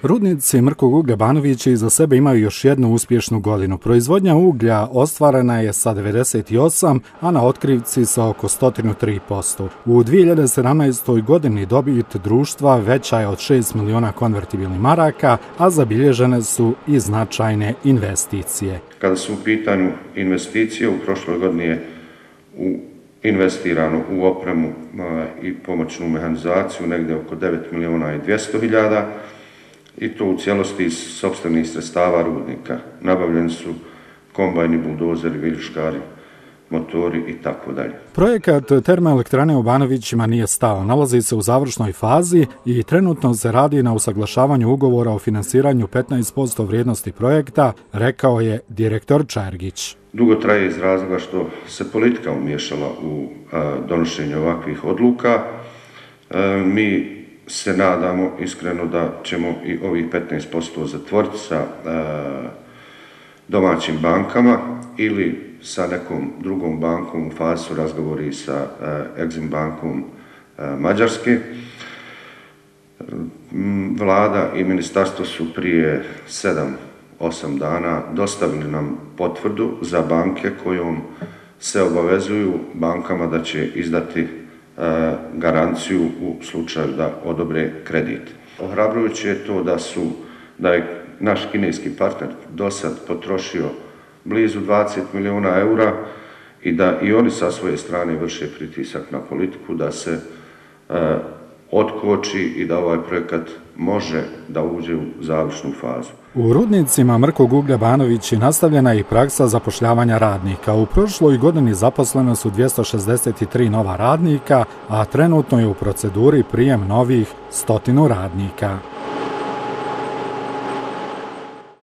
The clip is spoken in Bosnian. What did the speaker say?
Rudnici Mrkog uglja Banovići iza sebe imaju još jednu uspješnu godinu. Proizvodnja uglja ostvarena je sa 98%, a na otkrivci sa oko 103%. U 2017. godini dobit društva veća je od 6 miliona konvertibilnih maraka, a zabilježene su i značajne investicije. Kada su u pitanju investicije, u prošloj godini je investirano u opremu i pomoćnu mehanizaciju negdje oko 9 miliona i 200 hiljada i to u cijelosti iz sopstvenih sredstava rudnika. Nabavljeni su kombajni, buldozeri, viljuškari, motori i tako dalje. Projekat termoelektrane u Banovićima nije stao, nalazi se u završnoj fazi i trenutno se radi na usaglašavanju ugovora o finansiranju 15% vrijednosti projekta, rekao je direktor Čergić. Dugo traje iz razloga što se politika umiješala u donošenje ovakvih odluka. Mi se nadamo iskreno da ćemo i ovih 15% zatvoriti sa domaćim bankama ili sa nekom drugom bankom. U fazi su razgovori sa Exim bankom Mađarske. Vlada i ministarstvo su prije 7-8 dana dostavili nam potvrdu za banke kojom se obavezuju bankama da će izdati garanciju u slučaju da odobre kredit. Ohrabrujuće je to da je naš kineski partner do sad potrošio blizu 20 miliona eura i da i oni sa svoje strane vrše pritisak na politiku da se otkoči i da ovaj projekat može da uđe u završnu fazu. U rudnicima Mrkog uglja Banovići nastavljena je i praksa zapošljavanja radnika. U prošloj godini zaposleno su 263 nova radnika, a trenutno je u proceduri prijem novih 100 radnika.